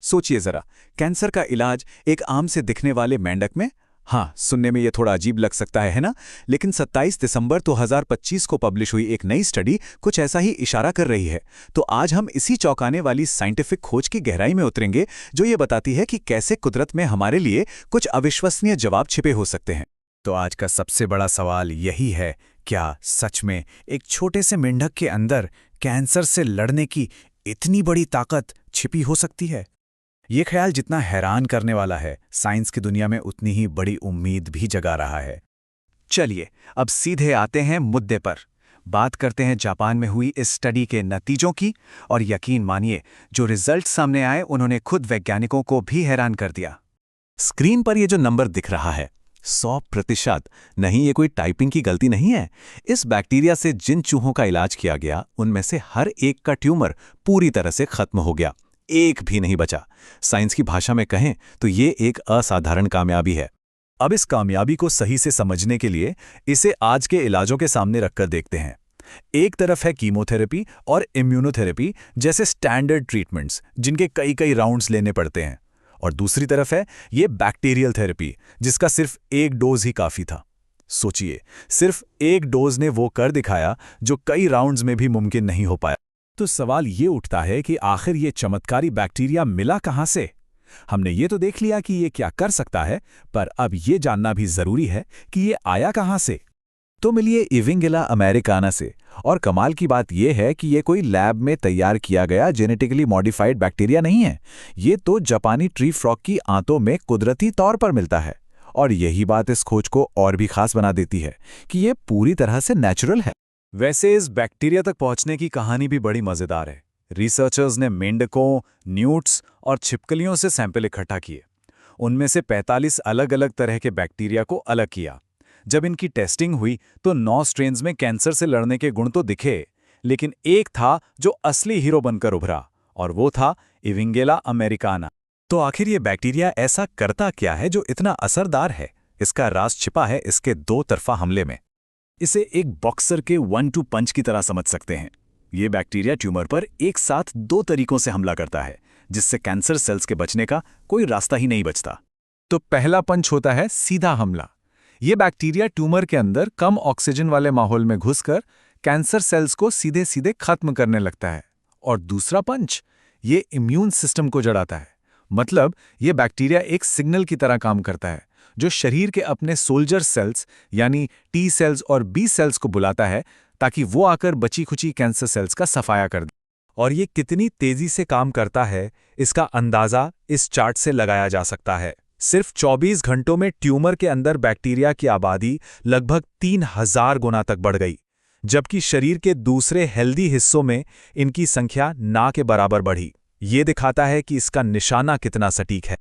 सोचिए जरा, कैंसर का इलाज एक आम से दिखने वाले मेंढक में। हाँ, सुनने में ये थोड़ा अजीब लग सकता है ना? लेकिन 27 दिसंबर 2025 को पब्लिश हुई एक नई स्टडी कुछ ऐसा ही इशारा कर रही है। तो आज हम इसी चौंकाने वाली साइंटिफिक खोज की गहराई में उतरेंगे, जो ये बताती है कि कैसे कुदरत में हमारे लिए कुछ अविश्वसनीय जवाब छिपे हो सकते हैं। तो आज का सबसे बड़ा सवाल यही है, क्या सच में एक छोटे से मेंढक के अंदर कैंसर से लड़ने की इतनी बड़ी ताकत छिपी हो सकती है? ये ख्याल जितना हैरान करने वाला है, साइंस की दुनिया में उतनी ही बड़ी उम्मीद भी जगा रहा है। चलिए, अब सीधे आते हैं मुद्दे पर। बात करते हैं जापान में हुई इस स्टडी के नतीजों की, और यकीन मानिए, जो रिजल्ट सामने आए उन्होंने खुद वैज्ञानिकों को भी हैरान कर दिया। स्क्रीन पर ये जो नंबर दिख रहा है, 100%, नहीं, ये कोई टाइपिंग की गलती नहीं है। इस बैक्टीरिया से जिन चूहों का इलाज किया गया, उनमें से हर एक का ट्यूमर पूरी तरह से खत्म हो गया, एक भी नहीं बचा। साइंस की भाषा में कहें तो ये एक असाधारण कामयाबी है। अब इस कामयाबी को सही से समझने के लिए इसे आज के इलाजों के सामने रखकर देखते हैं। एक तरफ है कीमोथेरेपी और इम्यूनोथेरेपी जैसे स्टैंडर्ड ट्रीटमेंट्स, जिनके कई कई राउंड्स लेने पड़ते हैं, और दूसरी तरफ है ये बैक्टीरियल थेरेपी, जिसका सिर्फ एक डोज ही काफी था। सोचिए, सिर्फ एक डोज ने वो कर दिखाया जो कई राउंड्स में भी मुमकिन नहीं हो पाया। तो सवाल ये उठता है कि आखिर ये चमत्कारी बैक्टीरिया मिला कहाँ से? हमने ये तो देख लिया कि ये क्या कर सकता है, पर अब ये जानना भी जरूरी है कि ये आया कहाँ से। तो मिलिए इविंगेला अमेरिकाना से। और कमाल की बात यह है कि ये कोई लैब में तैयार किया गया जेनेटिकली मॉडिफाइड बैक्टीरिया नहीं है। ये तो जापानी ट्री फ्रॉग की आंतों में कुदरती तौर पर मिलता है। और यही बात इस खोज को और भी खास बना देती है कि ये पूरी तरह से नेचुरल है। वैसे इस बैक्टीरिया तक पहुंचने की कहानी भी बड़ी मजेदार है। रिसर्चर्स ने मेंढकों, न्यूट्स और छिपकलियों से सैंपल इकट्ठा किए। उनमें से 45 अलग अलग तरह के बैक्टीरिया को अलग किया। जब इनकी टेस्टिंग हुई तो 9 स्ट्रेन्स में कैंसर से लड़ने के गुण तो दिखे, लेकिन एक था जो असली हीरो बनकर उभरा, और वो था इविंगेला अमेरिकाना। तो आखिर ये बैक्टीरिया ऐसा करता क्या है जो इतना असरदार है? इसका राज छिपा है इसके दो तरफा हमले में। इसे एक बॉक्सर के 1-2 पंच की तरह समझ सकते हैं। ये बैक्टीरिया ट्यूमर पर एक साथ 2 तरीकों से हमला करता है, जिससे कैंसर सेल्स के बचने का कोई रास्ता ही नहीं बचता। तो पहला पंच होता है सीधा हमला। ये बैक्टीरिया ट्यूमर के अंदर कम ऑक्सीजन वाले माहौल में घुसकर कैंसर सेल्स को सीधे सीधे खत्म करने लगता है। और दूसरा पंच, ये इम्यून सिस्टम को जड़ाता है। मतलब ये बैक्टीरिया एक सिग्नल की तरह काम करता है, जो शरीर के अपने सोल्जर सेल्स यानी टी सेल्स और बी सेल्स को बुलाता है, ताकि वो आकर बची खुची कैंसर सेल्स का सफाया कर दे। और ये कितनी तेजी से काम करता है, इसका अंदाजा इस चार्ट से लगाया जा सकता है। सिर्फ 24 घंटों में ट्यूमर के अंदर बैक्टीरिया की आबादी लगभग 3000 गुना तक बढ़ गई, जबकि शरीर के दूसरे हेल्दी हिस्सों में इनकी संख्या ना के बराबर बढ़ी। ये दिखाता है कि इसका निशाना कितना सटीक है।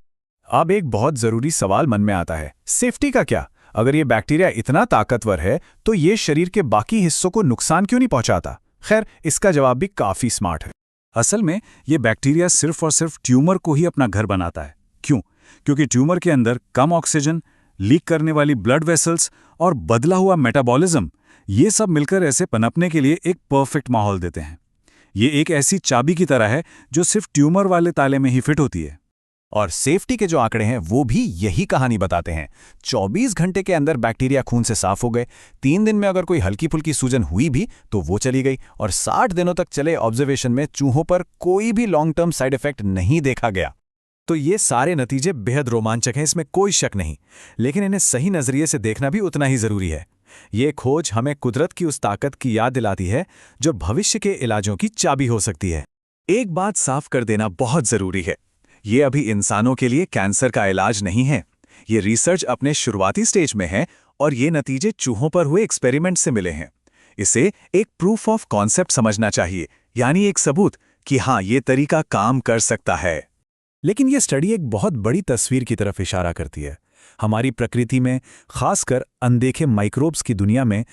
अब एक बहुत जरूरी सवाल मन में आता है, सेफ्टी का क्या? अगर ये बैक्टीरिया इतना ताकतवर है तो ये शरीर के बाकी हिस्सों को नुकसान क्यों नहीं पहुंचाता? खैर, इसका जवाब भी काफी स्मार्ट है। असल में ये बैक्टीरिया सिर्फ और सिर्फ ट्यूमर को ही अपना घर बनाता है। क्यों? क्योंकि ट्यूमर के अंदर कम ऑक्सीजन, लीक करने वाली ब्लड वेसल्स और बदला हुआ मेटाबॉलिज्म, ये सब मिलकर ऐसे पनपने के लिए एक परफेक्ट माहौल देते हैं। ये एक ऐसी चाबी की तरह है जो सिर्फ ट्यूमर वाले ताले में ही फिट होती है। और सेफ्टी के जो आंकड़े हैं वो भी यही कहानी बताते हैं। 24 घंटे के अंदर बैक्टीरिया खून से साफ हो गए। 3 दिन में अगर कोई हल्की फुल्की सूजन हुई भी तो वो चली गई, और 60 दिनों तक चले ऑब्जर्वेशन में चूहों पर कोई भी लॉन्ग टर्म साइड इफेक्ट नहीं देखा गया। तो ये सारे नतीजे बेहद रोमांचक हैं, इसमें कोई शक नहीं, लेकिन इन्हें सही नजरिए से देखना भी उतना ही जरूरी है। ये खोज हमें कुदरत की उस ताकत की याद दिलाती है जो भविष्य के इलाजों की चाबी हो सकती है। एक बात साफ कर देना बहुत जरूरी है, ये अभी इंसानों के लिए कैंसर का इलाज नहीं है। ये रिसर्च अपने शुरुआती स्टेज में है, और ये नतीजे चूहों पर हुए एक्सपेरिमेंट से मिले हैं। इसे एक प्रूफ ऑफ कॉन्सेप्ट समझना चाहिए, यानी एक सबूत कि हाँ, ये तरीका काम कर सकता है। लेकिन ये स्टडी एक बहुत बड़ी तस्वीर की तरफ इशारा करती है। हमारी प्रकृति में, खासकर अनदेखे माइक्रोब्स की दुनिया में,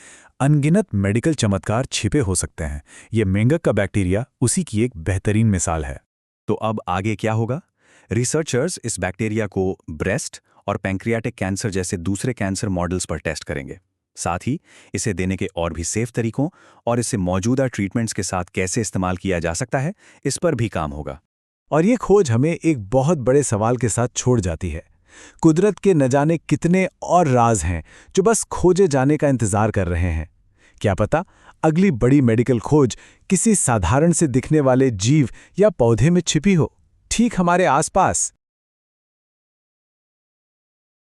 अनगिनत मेडिकल चमत्कार छिपे हो सकते हैं। ये मेंढक का बैक्टीरिया उसी की एक बेहतरीन मिसाल है। तो अब आगे क्या होगा? रिसर्चर्स इस बैक्टीरिया को ब्रेस्ट और पैंक्रियाटिक कैंसर जैसे दूसरे कैंसर मॉडल्स पर टेस्ट करेंगे। साथ ही इसे देने के और भी सेफ तरीकों और इसे मौजूदा ट्रीटमेंट्स के साथ कैसे इस्तेमाल किया जा सकता है, इस पर भी काम होगा। और ये खोज हमें एक बहुत बड़े सवाल के साथ छोड़ जाती है। कुदरत के न जाने कितने और राज हैं जो बस खोजे जाने का इंतजार कर रहे हैं। क्या पता अगली बड़ी मेडिकल खोज किसी साधारण से दिखने वाले जीव या पौधे में छिपी हो, ठीक हमारे आसपास।